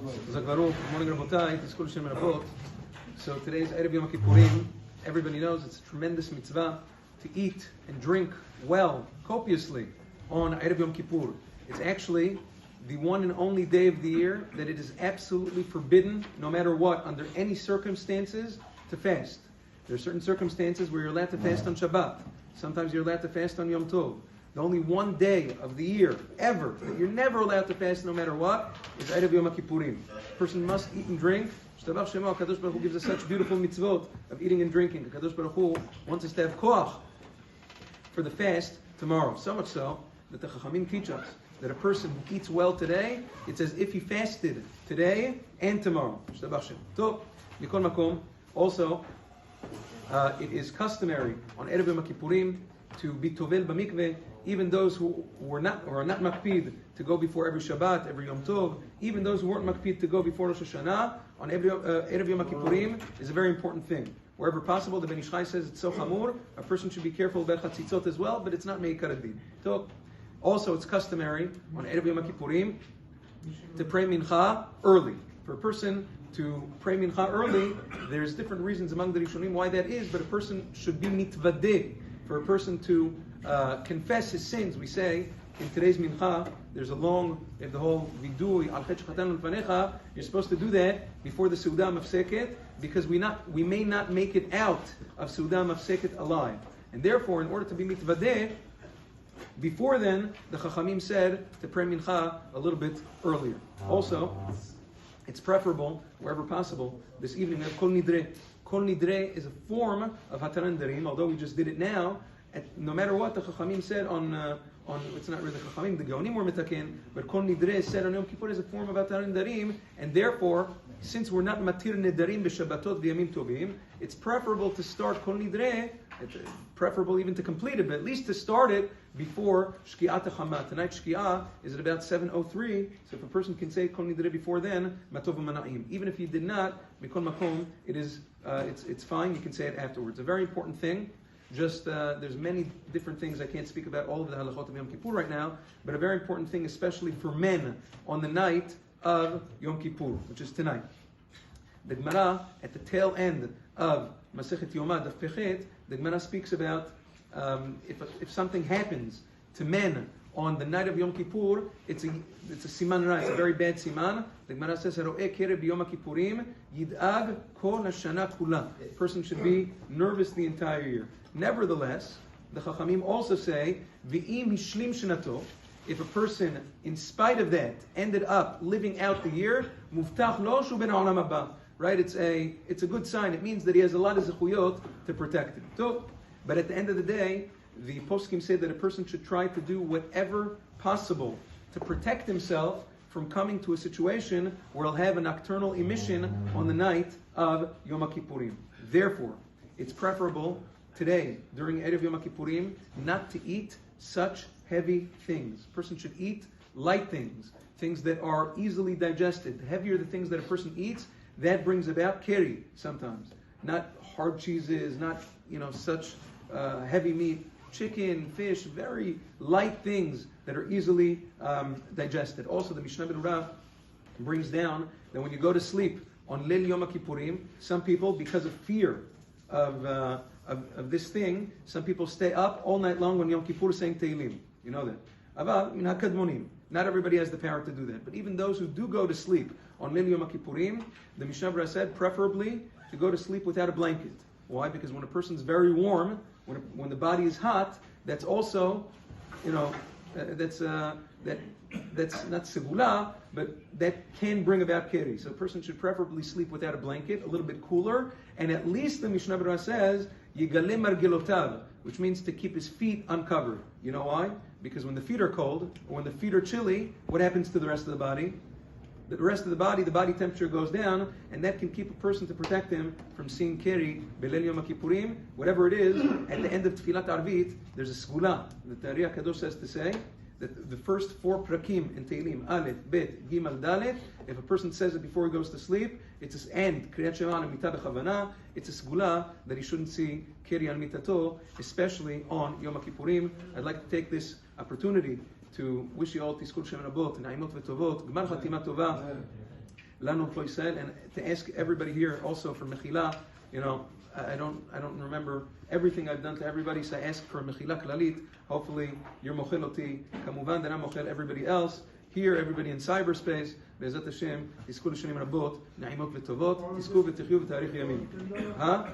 Good morning, Rabotai. Tizkor Shem Rabot. So today's Erev Yom Kippurim. Everybody knows it's a tremendous mitzvah to eat and drink well, copiously, on Erev Yom Kippur. It's actually the one and only day of the year that it is absolutely forbidden, no matter what, under any circumstances, to fast. There are certain circumstances where you're allowed to fast on Shabbat. Sometimes you're allowed to fast on Yom Tov. The only one day of the year, ever, that you're never allowed to fast no matter what, is Erev Yom Kippurim. A person must eat and drink. Shtabach Shema, Kadosh Baruch Hu gives us such beautiful mitzvot of eating and drinking. Kadosh Baruch Hu wants us to have koach for the fast tomorrow. So much so that the Chachamim teach us that a person who eats well today, it's as if he fasted today and tomorrow. Shtabach Shema. So, Mikol Makom, also, it is customary on Erev Yom Kippurim to be tovel b'mikveh, even those who are not makpid to go before every Shabbat, every Yom Tov, even those who weren't makpid to go before Rosh Hashanah, on every Erev Yom Kippurim is a very important thing. Wherever possible, the Ben Ish Chai says it's so chamur, a person should be careful about chatzitzot as well, but it's not meikar adin. So, also, it's customary on Erev Yom Kippurim to pray mincha early. For a person to pray mincha early, there's different reasons among the Rishonim why that is, but a person should be mitvadeh. For a person to confess his sins, we say in today's mincha, there's a long, the whole vidui al chet shechatan l'fanecha. You're supposed to do that before the Seudah Mafseket, because we may not make it out of Seudah Mafseket alive, and therefore, in order to be mitvadeh, before then, the Chachamim said to pray mincha a little bit earlier. Also, it's preferable, wherever possible, this evening we have kol nidre. Kol nidre is a form of hataran darim, although we just did it now. No matter what the Chachamim said on it's not really the Chachamim, the Gaonim were mitaken, but Kol Nidre said on Yom Kippur is a form of hataran darim, and therefore, since we're not matir nedarim b'shabbatot v'yamim tovim, it's preferable to start Kol Nidre. It's preferable even to complete it, but at least to start it before Shki'at HaChama. Tonight Shki'ah is at about 7:03, so if a person can say Kol Nidre before then, Matov Mana'im. Even if he did not, Mikol Makom, it's fine, you can say it afterwards. A very important thing. Just there's many different things, I can't speak about all of the halachot of Yom Kippur right now, but a very important thing, especially for men, on the night of Yom Kippur, which is tonight. The Gemara, at the tail end of Masechet Yomah, Daf Pechet, the Gemara speaks about if something happens to men on the night of Yom Kippur, it's a siman ra, it's a very bad siman. The Gemara says, "Haro'eh kereb b'Yom Kippurim yid'ag kol hashana kula." A person should be nervous the entire year. Nevertheless, the Chachamim also say, "V'im hishlim shanato." If a person, in spite of that, ended up living out the year, muftach lo shu ben ha'olam haba. Right? It's a good sign. It means that he has a lot of zechuyot to protect him. So, but at the end of the day, the poskim say that a person should try to do whatever possible to protect himself from coming to a situation where he'll have a nocturnal emission on the night of Yom Kippurim. Therefore, it's preferable today, during Erev Yom Kippurim, not to eat such heavy things. A person should eat light things, things that are easily digested. The heavier the things that a person eats, that brings about keri sometimes. Not hard cheeses, not such heavy meat. Chicken, fish, very light things that are easily digested. Also, the Mishnah Berurah brings down that when you go to sleep on Leil Yom Kippurim, some people, because of fear of this thing, some people stay up all night long on Yom Kippur saying Tehillim. You know that. Ava min hakadmonim. Not everybody has the power to do that. But even those who do go to sleep on Leil Yom Kippurim, the Mishnah Berurah said, preferably to go to sleep without a blanket. Why? Because when a person's very warm, when the body is hot, that's also, that's not segula, but that can bring about keri. So a person should preferably sleep without a blanket, a little bit cooler, and at least the Mishnah Berurah says, yigaleh margelotav, which means to keep his feet uncovered. You know why? Because when the feet are cold, or when the feet are chilly, what happens to the rest of the body? The rest of the body temperature goes down, and that can keep a person to protect him from seeing keri, Beleil Yom Kippurim, whatever it is. At the end of Tfilat Arvit, there's a segula. The Tari HaKadosh says to say that the first 4 prakim in Tehillim, Aleph, Bet, Gimel, Dalet, if a person says it before he goes to sleep, it's and Kriyat Shema and Mita B'Chavana, it's a segula that he shouldn't see keri al mitato, especially on Yom Kippurim. I'd like to take this opportunity to wish you all Tizkor Shem Rabot, Na'imot V'Tovot, Gmar Chatima Tova, Lanu Klo Yisrael, and to ask everybody here also for Mechila. You know, I don't remember everything I've done to everybody, so I ask for Mechila Klalit. Hopefully you're mochel oti, kamuvan that I'm mochel everybody else. Here, everybody in cyberspace, Be'ezat Hashem, Tizku l'shanim rabot, na'imot v'tovot, Tizku v'tichyu v'tarich yamin. Huh?